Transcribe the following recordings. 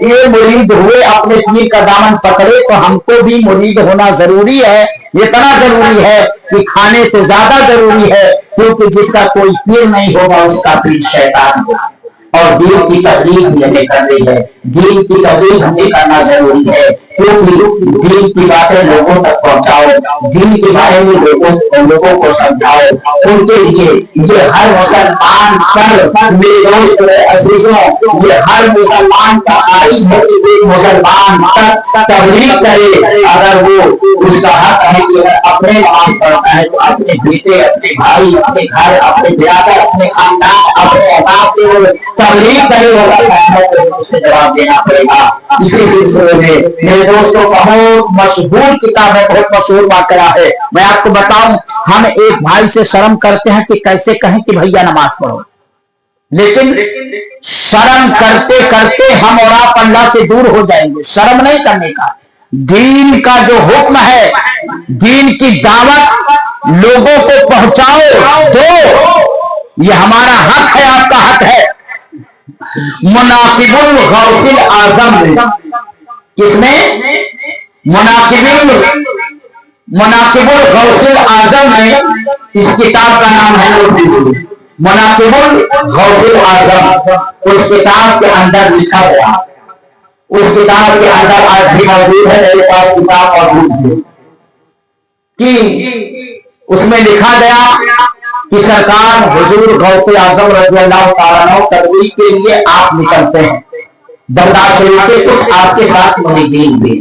ये मुरीद हुए, अपने पीर का दामन पकड़े, तो हमको भी मुरीद होना जरूरी है। इतना जरूरी है कि खाने से ज्यादा जरूरी है, क्योंकि जिसका कोई पीर नहीं होगा उसका पीर शैतान होगा। और दीन की तबलीग हमें करनी है, दीन की तबलीग हमें करना जरूरी है, क्योंकि दीन की बातें लोगों तक पहुंचाओ, दीन के बारे में लोगों को समझाओ। उनके लिए ये हर मुसलमान पर, मेरे दोस्त अजीजों, ये हर मुसलमान का आइज है कि एक मुसलमान तक तबलीग करे। अगर वो उसका हक है कि अपने नमाज पढ़ता है तो अपने बेटे, अपने भाई, अपने घर, अपने बिरादर, अपने खानदान, अपने अहबाब के तबलीग करे, होगा उसे जवाब देना पड़ेगा। इसी सिलसिले में मेरे दोस्तों बहुत मशहूर किताब है, बहुत मशहूर वाकया है। मैं आपको बताऊं, हम एक भाई से शर्म करते हैं कि कैसे कहें कि भैया नमाज पढ़ो, लेकिन शर्म करते करते हम और आप अल्लाह से दूर हो जाएंगे। शर्म नहीं करने का, दीन का जो हुक्म है, दीन की दावत लोगों को पहुंचाओ, दो, ये हमारा हक है, आपका हक है। मुनाकिबुल गौसिल आजम ने, किसमें? मुनाकिबुल गौसिल आजम ने, इस किताब का नाम है, मुनाकिबुल गौसिल आजम। उस किताब के अंदर लिखा गया, उस किताब के अंदर आज भी मौजूद है, मेरे पास किताब मौजूद है, कि उसमें लिखा गया कि सरकार हुजूर गौसे आजम रज़ियल्लाहु ताला अन्हु तबलीग के लिए आप निकलते हैं, बगदाद शरीफ के कुछ आपके साथ मुरीदीन भी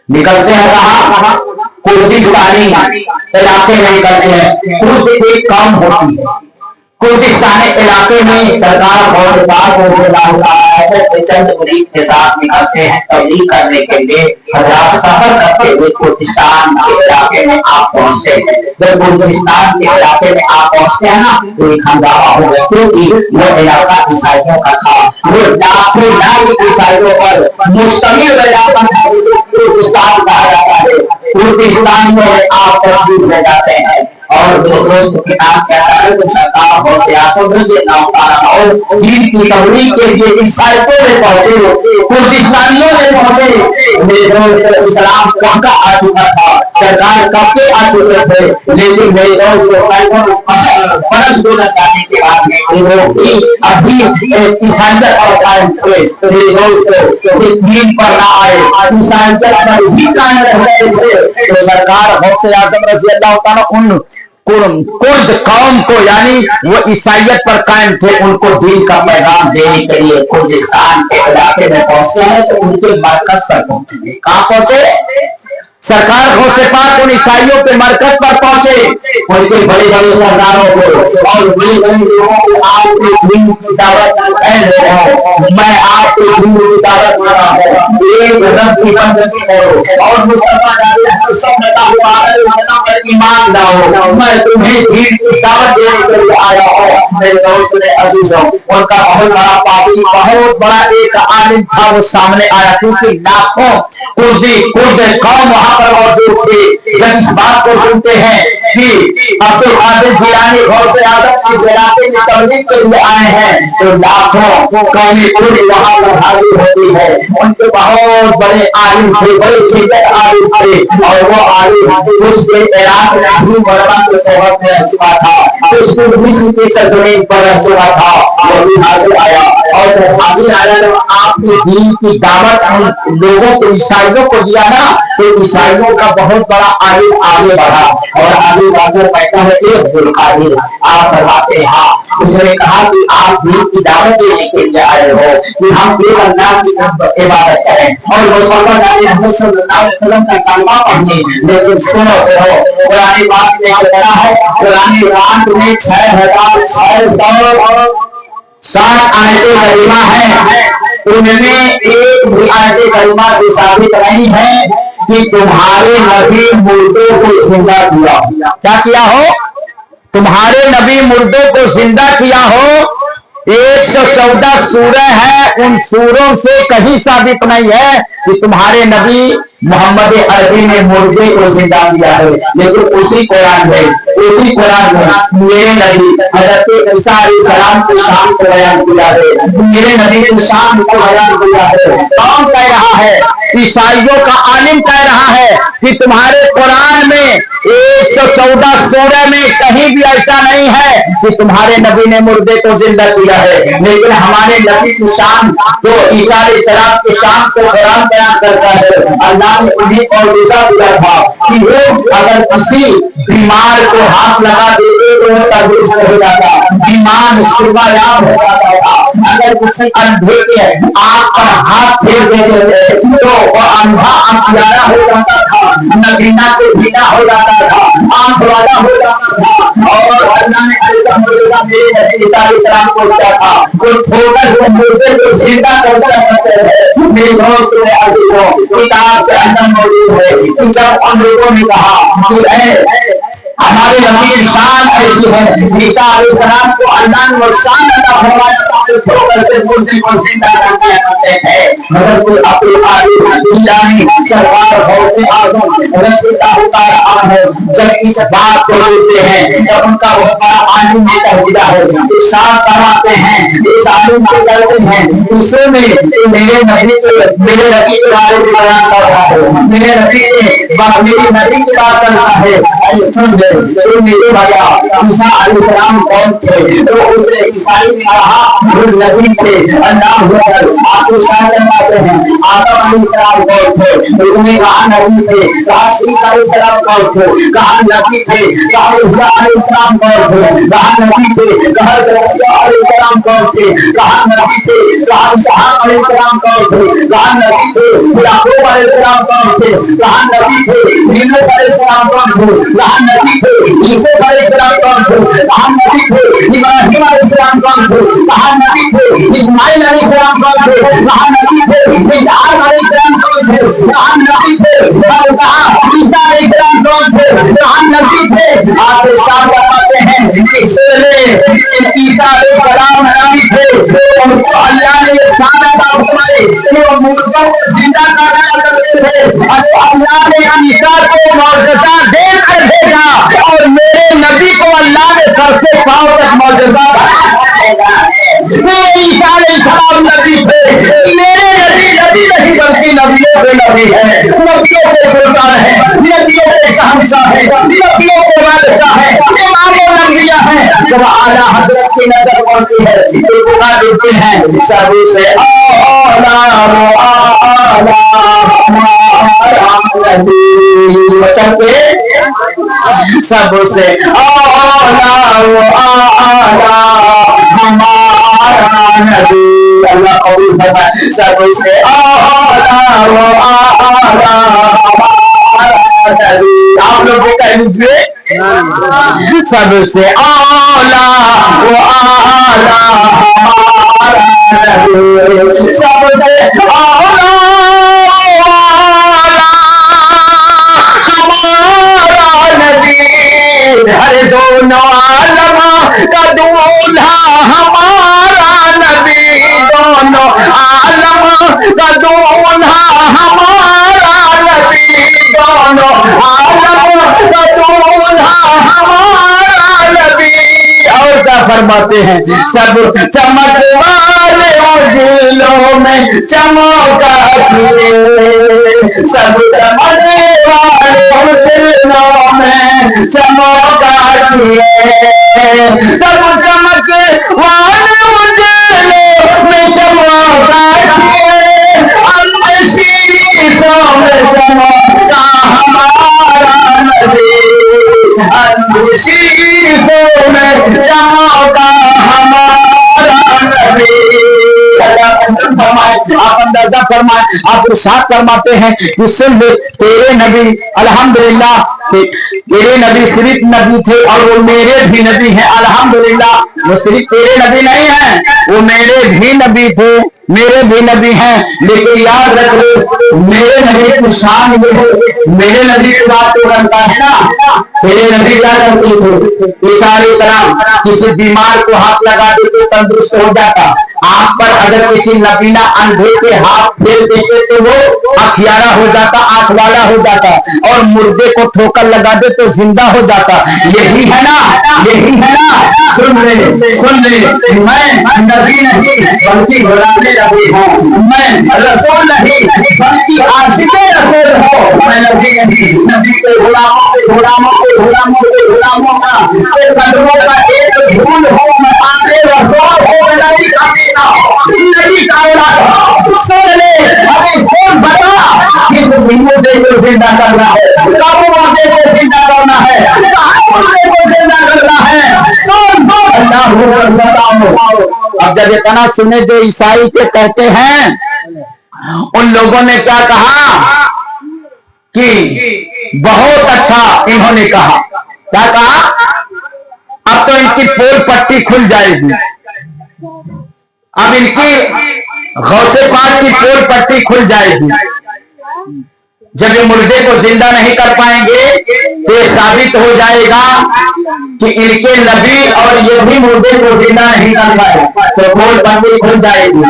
निकलते हैं। कहा? कुर्दिस्तानी इलाके में निकलते हैं। कुर्द एक कौम होती है, कुर्दिस्तानी इलाके में सरकार चंद मुरीद के साथ निकलते हैं तबलीग करने के लिए। हज़रात सफर करते हुए कुर्दिस्तान के इलाके में आप पहुंचते हैं। जब कुर्दिस्तान के इलाके में आप पहुंचते हैं ना, तो एक हंगामा हो गया, क्योंकि वो इलाका ईसाइयों का था। वो लाखों लाख ईसाइयों पर मुश्तमिल इलाका था, कुर्दिस्तान कहा जाता है। कुर्दिस्तान में आप तस्वीर ले जाते हैं और दोस्त किताब कहता है कि सरकार बहुत सियासत और दीन की तबलीग के लिए ईसाइयों में पहुंचे, कुर्दिस्तानियों में पहुंचे। मेरे दोस्त इस्लाम कब का आ चुका था, सरकार कब के आ चुके थे, लेकिन मेरे दोस्त बरस बोला जाने के बाद में अभी ईसाइयत पर कायम थे। मेरे दोस्त दीन पर ना आए, ईसाइयत पर भी कायम रहते थे, तो सरकार गौसे आज़म रज़ियल्लाहु ताला उन कुर्द कौम को, यानी वो ईसाइयत पर कायम थे, उनको दीन का पैगाम देने के लिए कुर्दिस्तान के इलाके में पहुंचते हैं। तो उनके मरकज पर पहुंचे। कहाँ पहुंचे? सरकार गौसे पाक उन ईसाइयों के मरकज पर पहुंचे, उनके बड़े बड़े सरदारों को और बड़े बड़े लोगों को आपके दीन की दावत, मैं आपके दीन की दावत दे रहा हूँ, एक रब की बंदगी करो और मुस्तफा ईमान लाओ, मैं तुम्हें दीन की दावत देने के लिए आया हूँ। मेरे दोस्त ने अजीजों, उनका बहुत बड़ा पार्टी, बहुत बड़ा एक आलिम था, वो सामने आया, क्योंकि लाखों कुर्द कौम वहां पर मौजूद थे। जब इस बात को सुनते हैं कि अब्दुल कादिर जिलानी गौसे आज़म की इलाके में तबलीग के लिए आए हैं, तो लाखों कौमी कुर्द वहां पर हाजिर होती है। उनके बहुत बड़े आलिम थे, बड़े चिंतक आलिम थे, और वो आलिम कुछ देर इराक में अबू बर्मा के सोहबत में रह चुका था, कुछ दिन मिस्र के सरजमीन पर रह चुका था। वो भी हाजिर आया, और जब हाजिर आया तो आपने दीन की दावत उन लोगों को, ईसाइयों को दिया ना, तो ईसाइयों का बहुत बड़ा आलिम आगे बढ़ा, और आगे बढ़कर कहता है एक अब्दुल कादिर आप फरमाते हैं, हाँ। उसने कहा कि आप दीन की दावत देने के लिए आए हो कि हम एक अल्लाह की इबादत करें और मुस्तफा मोहम्मद सल्लल्लाहु अलैहि वसल्लम का कलमा पढ़ने। लेकिन सुनो कुरान पाक में कहता है, कुरान पाक में 6060 आयतें करीमा है, उनमें एक भी आयत करीमा से साबित नहीं है कि तुम्हारे नबी मुर्दों को जिंदा किया। क्या किया हो? तुम्हारे नबी मुर्दों को जिंदा किया हो। 114 सूरह है, उन सूरों से कहीं साबित नहीं है कि तुम्हारे नबी मोहम्मद अरबी ने मुर्दे को जिंदा किया है। लेकिन उसी कुरान में मेरे नबी हज़रत ईसा अलैहिस्सलाम की शान को बयान किया है, मेरे नबी की शान को बयान किया है। ईसाइयों का आलिम कह रहा है कि तुम्हारे कुरान में 114 सूरह में कहीं भी ऐसा नहीं है कि तुम्हारे नबी ने मुर्दे को जिंदा किया है, लेकिन हमारे नबी की शान जो ईसा अलैहिस्सलाम की शान को कुरान बयान करता है। अल्लाह ने उन्हें मौजूदा दिया था कि वो अगर किसी बीमार को हाथ लगा देते तो वो तंदुरुस्त हो जाता, बीमार शिफायाब हो जाता था। अगर किसी अंधे के आंख पर हाथ फेर देते थे तो वो अंधा अंधियारा हो जाता था, नबीना से भीना हो जाता था, आंख वाला हो जाता था। और अल्लाह ने मेरे नबी ईसा अलैहिस्सलाम को दिया था, वो थोड़ा सा मुर्दे को जिंदा करता करते हैं। मेरे दोस्त ने अजीजों किताब के अंदर मौजूद है कि जब हम लोगों ने कहा कि हमारे नबी की शान ऐसी है, ईसा अलैहिस्सलाम को अल्लाह ने वो शान अता फरमाया था कि ठोकर से मुर्दे को जिंदा करते हैं। मगर कोई अपने जिलानी सरवार होते आजम रसूलुल्लाह का आम है। जब इस बात को बोलते हैं, जब उनका वो बड़ा आलिम ने कह दिया है, इरशाद फरमाते हैं, इस आलिम को कहते हैं इसमें मेरे नबी के बारे में बयान कर रहा है, मेरे नबी की बात करता है। सुन मेरे भैया, ईसा अलैहिस्सलाम कौन थे? तो उसने ईसाई ने कहा वो नबी थे। अल्लाह अकबर, आप इरशाद फरमाते हैं आदम अलैहिस्सलाम कौन थे? उसने कहा नबी थे। कहा ईसा अलैहिस्सलाम कौन थे? कहा नबी थे। कहा यहूदा अलैहिस्सलाम कौन थे? कहा नबी थे। कहा जकरिया अलैहिस्सलाम कौन थे? कहा नबी थे। कहा इसहाक अलैहिस्सलाम कौन थे? कहा नबी थे। याकूब अलैहिस्सलाम कौन थे? कहा नबी थे। यूसुफ अलैहिस्सलाम कौन थे? कहा नबी थे। यूसुफ अलैहिस्सलाम कौन थे? कहा नबी थे। इब्राहीम अलैहिस्सलाम कौन थे? कहा नबी थे। इस्माइल अलैहिस्सलाम कौन थे? कहा नबी थे। इसहाक अलैहिस्सलाम कौन थे? कहा नबी थे। और कहा ईसा अलैहिस्सलाम कौन थे? कहा नबी थे। आप इरशाद फरमाते हैं कि ईसा अलैहिस्सलाम नबी थे, उनको अल्लाह ने शान अता फरमाई कि वो मुर्दों को जिंदा करते थे। अल्लाह ने ईसा को मौजूदा देकर भेजा और मेरे नबी को अल्लाह ने सर से पांव तक मौजूदा ईसा अलैहिस्सलाम नबी थे। मेरे नबी नहीं बल्कि नबियों के नबी है, नबियों के सुल्तान है, नबियों के शहंशाह है, नबियों के बादशाह है, इमाम नबिया है। जब आला हजरत की नजर पड़ती है तो बुला देते हैं सबसे आला चलते सबसे आला हमारा नबी। अल्लाह कबूल फरमाए। सबसे आला हमारा नबी। आप लोग भी कह लीजिए सबसे आला वो आला हमारा नबी। सबसे आला अरे दोनों आलम का दूल्हा हमारा नबी, दोनों आलम का दूल्हा हमारा नबी, दोनों आलम का दूल्हा हमारा नबी। और क्या फरमाते हैं? सब चमक वाले उजलों में चमका दिए, सब चमक वाले उजलों में चमका दिए, सब चमक वाले उजलों में चमका दिए, अंदर शीशों में चमका हमारा नबी, अंदर शीशों में चमका हमारा नबी। आप अंदाजा फरमाए, आप इरशाद फरमाते हैं कि सुन ले तेरे नबी अल्हम्दुलिल्लाह तेरे नबी सिर्फ नबी थे और वो मेरे भी नबी हैं। अल्हम्दुलिल्लाह वो सिर्फ तेरे नबी नहीं है, वो मेरे भी नबी थे, मेरे भी नबी हैं। लेकिन याद रख लो मेरे नबी की शान ये है, मेरे नबी की बात तो करता है ना। तेरे नबी क्या करते थे? ईसा अलैहिस्सलाम किसी बीमार को हाथ लगा दे तो तंदुरुस्त हो जाता। आंख पर अगर किसी नबीना अंधे के हाथ फेर देते तो वो अखियारा हो जाता, आंख वाला हो जाता, और मुर्दे को ठोकर लगा दे तो जिंदा हो जाता। यही है ना, यही है ना। सुन ले, मैं नबी नहीं बल्कि गुलाम नबी हूँ, मैं रसूल नहीं बल्कि आशिक غلاموں کے غلاموں کا قدموں کا ایک دھول ہو مسافر رسول ہو نبی کا بیٹا ہو نبی کا اولاد ہو سن لے ہمیں کون بتا کہ تو مردے کو زندہ کرنا ہے کب مردے کو زندہ کرنا ہے مردے کو زندہ کرنا ہے کون اللہ بتاؤ. اب جب یہ کنا سنے جو عیسائی کے کہتے ہیں ان لوگوں نے کیا کہا کہ بہت اچھا انہوں نے کہا کیا کہا اب تو ان کی پول پٹی کھل جائے گی اب ان کی غوث پاک کی پول پٹی کھل جائے گی جب یہ مردے کو زندہ نہیں کر پائیں گے تو یہ ثابت ہو جائے گا کہ ان کے نبی اور یہ بھی مردے کو زندہ نہیں کر پائے تو پول پٹی کھل جائے گی.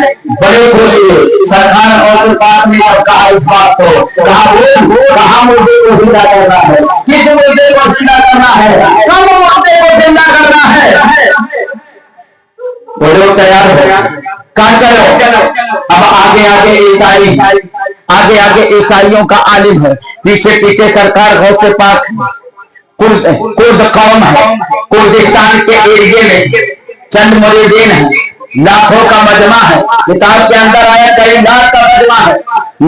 بڑے خوشی سرکار غوث پاک نے جب کہا اس بات کو کہاں مردے کو زندہ کرنا ہے کس مردے کو زندہ کرنا ہے کب مردے کو زندہ کرنا ہے وہ لوگ تیار ہو کہاں چلو اب آگے عیسائیوں کا عالم ہے پیچھے سرکار غوث پاک کرد قوم ہے کردستان کے ایریے میں چند مریدین ہیں لاکھوں کا مجمع ہے کتاب کے اندر آیا کئی لاکھ کا مجمع ہے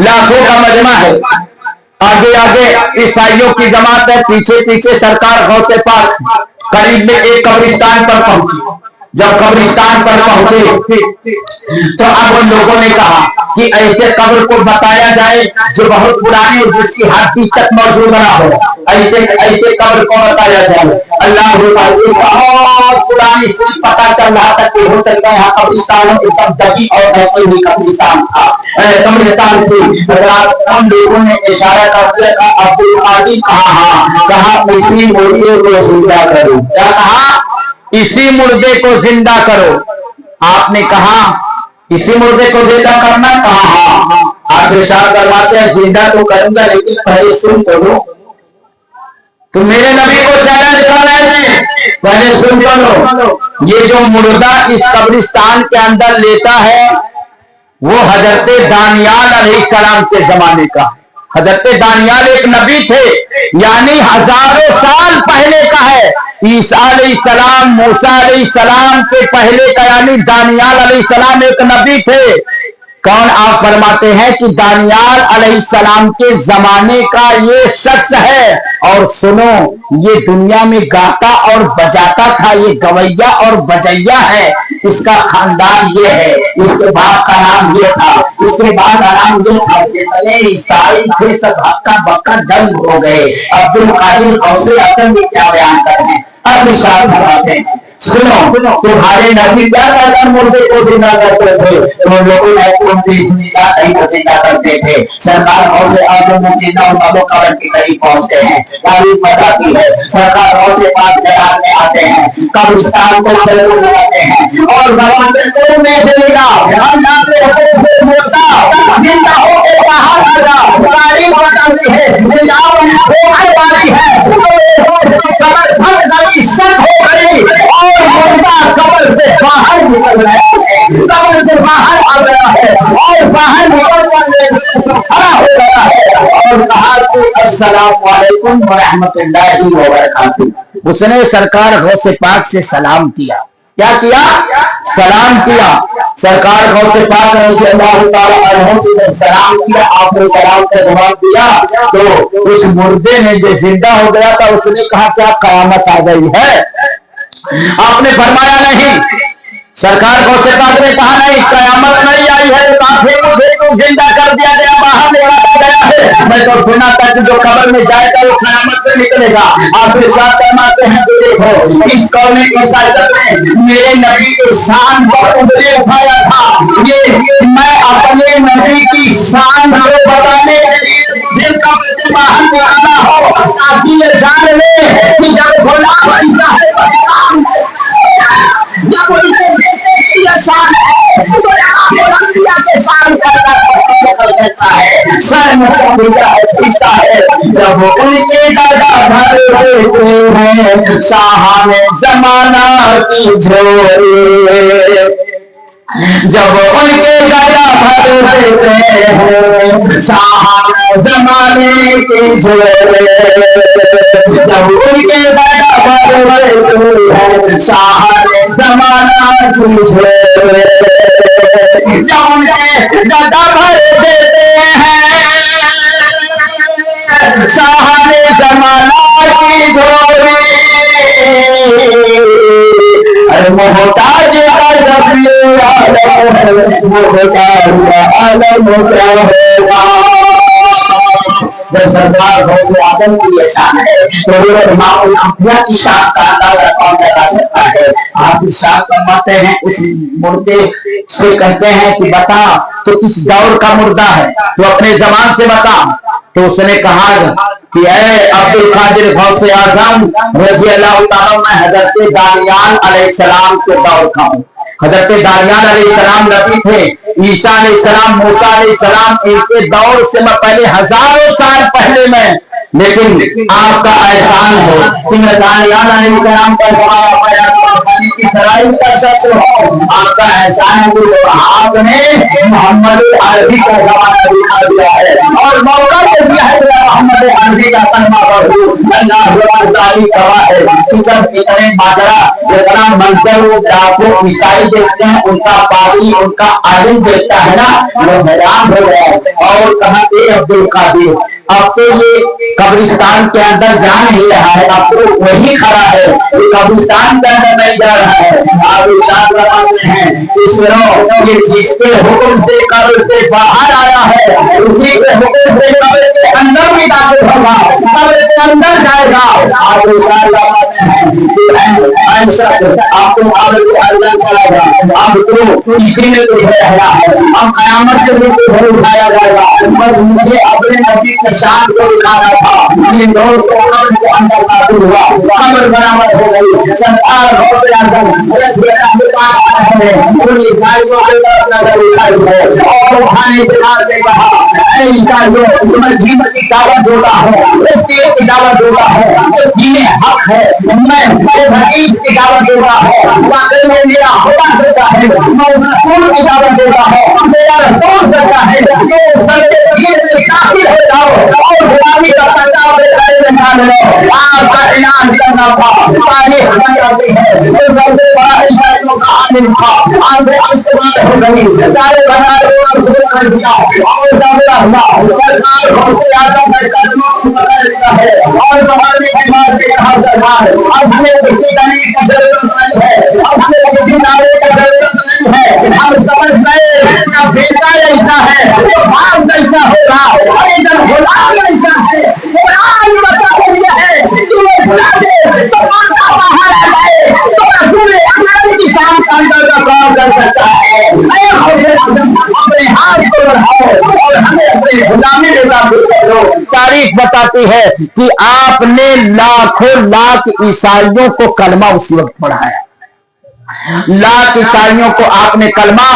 لاکھوں کا مجمع ہے آگے عیسائیوں کی جماعت ہے پیچھے سرکار غوث پاک قریب میں ایک قبرستان پر پہنچی جب قبرستان پر پہنچے تو اب ان لوگوں نے کہا کہ ایسے قبر کو بتایا جائے جو بہت پرانی ہو جس کی ہڈی تک موجود نہ ہو ایسے قبر کو بتایا جائے اللہ بہت پرانی پتا چل رہا تھا کہ ہو سکتا ہے یہاں قبرستان دبی اور ایسے ہی قبرستان تھی ہم لوگوں نے اشارہ کرتے عبد القادر کہا اسی مردے کو زندہ کرو کیا کہا اسی مردے کو زندہ کرو آپ نے کہا اسی مردے کو زندہ کرنا کہا آپ ارشاد فرماتے ہیں زندہ تو کروں گا لیکن پہلے سن تو لو تو میرے نبی کو چیلنج کر رہے تھے پہلے سن تو لو یہ جو مردہ اس قبرستان کے اندر لیتا ہے وہ حضرت دانیال علیہ السلام کے زمانے کا حضرت دانیال ایک نبی تھے یعنی ہزاروں سال پہلے کا ہے عیسیٰ علیہ السلام موسیٰ علیہ السلام کے پہلے کا یعنی دانیال علیہ السلام ایک نبی تھے کون آپ فرماتے ہیں کہ دانیال علیہ السلام کے زمانے کا یہ شخص ہے اور سنو یہ دنیا میں گاتا اور بجاتا تھا یہ گویا اور بجیا ہے اس کا خاندان یہ ہے اس کے باپ کا نام یہ تھا اس کے بعد کا نام یہ تھا جتنے عیسائی تھے سب ہکا بکا دنگ ہو گئے عبد القادر غوث اعظم بھی کیا بیان کرتے ہیں اب ارشاد فرماتے ہیں سنو تمہارے نبی کیا کر مردے کو زندہ کرتے تھے ان لوگوں نے نہیں کو زندہ کرتے تھے سرکار غوث اعظم میں زندہ ان کو قبر کے قریب پہنچتے ہیں تعریف بتاتی ہے سرکار غوث پاک جلال میں آتے ہیں قبرستان کو ضرور لگاتے ہیں اور بھگوان کو میں سے لگا اللہ سے حکم مردہ زندہ ہو کے باہر آ جاؤ تعریف بتاتی ہے نجات ہونے والی ہے قبر بھر گئی شک ہو گئی اور مردہ قبر سے باہر نکل رہا ہے قبر سے باہر آ گیا ہے اور باہر نکل کھڑا ہو گیا ہے اور کہا کہ السلام علیکم ورحمۃ اللہ وبرکاتہ اس نے سرکار غوث پاک سے سلام کیا کیا کیا سلام کیا سرکار غوث پاک رضی اللہ تعالی عنہ سے سلام کیا آپ نے سلام کا جواب دیا تو اس مردے نے جو زندہ ہو گیا تھا اس نے کہا کیا قیامت آ گئی ہے آپ نے فرمایا نہیں سرکار غوث پاک نے کہا نہیں قیامت نہیں آئی ہے کافر مجھے تو زندہ کر دیا گیا باہر نکالا گیا ہے میں تو سنا تھا کہ جو قبر میں جائے گا وہ قیامت میں نکلے گا آپ ارشاد فرماتے ہیں کہ دیکھو اس قوم عیسائیت نے میرے نبی کی شان پر انگلی اٹھایا تھا یہ میں اپنے نبی کی شان کو بتانے کے لیے جن کا باہر نکالا ہو تاکہ یہ جان لے کہ جب غلام بنتا ہے جب ان کو دیکھتے کہ یہ شان ہے تو انبیاء کے شان کرنا کرتا ہے شان مستقبلہ ہے جب ان کے گدا بھر ہوتے ہیں شاہان زمانہ کی جھولی جب ان کے گلا بھر دیتے ہیں شاہان زمانے کی جھولے، جب ان کے گلا بھر دیتے ہیں شاہان زمانہ کی جھولے، جب ان کے گلا بھر دیتے ہیں شاہان زمانہ کی جھولے، محتاج جب سردار غوث اعظم کی یہ شان ہے تو امام الانبیاء کی شان کا اندازہ کون لگا سکتا ہے؟ آپ اس شان فرماتے ہیں، اس مردے سے کہتے ہیں کہ بتا تو کس دور کا مردہ ہے، تو اپنے زبان سے بتا، تو اس نے کہا کہ اے عبد القادر غوث اعظم رضی اللہ تعالیٰ میں حضرت دانیال علیہ السلام کے دور کا ہوں۔ حضرت دانیال علیہ السلام نبی تھے، عیسیٰ علیہ السلام، موسیٰ علیہ السلام، ان کے دور سے میں پہلے ہزاروں سال پہلے میں، لیکن آپ کا احسان ہے کہ میں دانیال علیہ السلام کا زمانہ پیدا کی سرائی کا شخص ہوں۔ آپ کا احسان ہے کہ آپ نے محمد عربی کا زمانہ دکھا دیا ہے اور موقع دے دیا ہے کہ محمد عربی کا کلمہ پڑھوں۔ اللہ تعالی گواہ ہے کہ جب اتنے ماجرا، اتنا منظر وہ ڈاکو عیسائی دیکھتے ہیں، ان کا پادری، ان کا عالم دیکھتا ہے نا، وہ حیران ہو گیا اور کہا اے عبد القادر، اب تو یہ قبرستان کے اندر جا نہیں رہا ہے، اب تو وہی کھڑا ہے، یہ قبرستان کے اندر نہیں جا رہا ہے۔ آپ ارشاد فرماتے ہیں اس طرح یہ جس کے حکم سے قبر سے باہر آیا ہے اسی کے حکم سے قبر کے اندر بھی داخل ہوگا، قبر کے اندر جائے گا۔ آپ ارشاد فرماتے ہیں کہ اے شخص، آپ کو قبر کے اندر چلا گا، اب تو اسی میں کچھ رہنا ہے، اب قیامت کے دن کو اٹھایا جائے گا، پر مجھے اپنے نبی کی شان کو دکھانا تھا، یہ دور کو قبر کے اندر داخل ہوا، قبر برابر ہو گئی۔ سرکار غوث اعظم رضی اللہ تعالیٰ عنہ نے ان عیسائیوں کے طرف نظر اٹھائی ہے اور روحانی بلال نے کہا اے عیسائیوں، میں دین کی دعوت دیتا ہوں، اس دین کی دعوت دیتا ہوں جو دین حق ہے، میں اس حدیث کی دعوت دیتا ہوں، واقعی میں میرا خدا دیتا ہے، میں رسول کی دعوت دیتا ہوں، میرا رسول دیتا ہے کہ سچے دین میں داخل ہو جاؤ اور غلامی کا پردہ اپنے گلے میں ڈال لو۔ آپ کا اعلان کرنا تھا، تاریخ بن جاتی ہے، اس سب سے بڑا عیسائیوں کا عالم تھا، آگے استعمال ہو گئی، سارے بنارے اور شروع کر دیا اور جب رہنا سرکار غوث اعظم نے قدموں کو پکڑ لیا ہے اور زمانے کے بعد کے کہا سرکار اب ہمیں کسی دلیل کی ضرورت نہیں ہے، اب ہمیں کسی نعرے کی ضرورت نہیں ہے، ہم سمجھ گئے کہ بیٹا ایسا ہے، باپ ایسا ہوگا، غلام ایسا ہے، قرآن بتا دیا ہے کہ وہ بلا دے تو ماتا باہر آ جائے تو رسول اکرم کی شان کا اندازہ کون کر سکتا ہے؟ اے اپنے ہاتھ کو بڑھاؤ اور ہمیں اپنے غلامی رضا کرو۔ تاریخ بتاتی ہے کہ آپ نے لاکھوں لاکھ عیسائیوں کو کلمہ اسی وقت پڑھایا، لاکھ عیسائیوں کو آپ نے کلمہ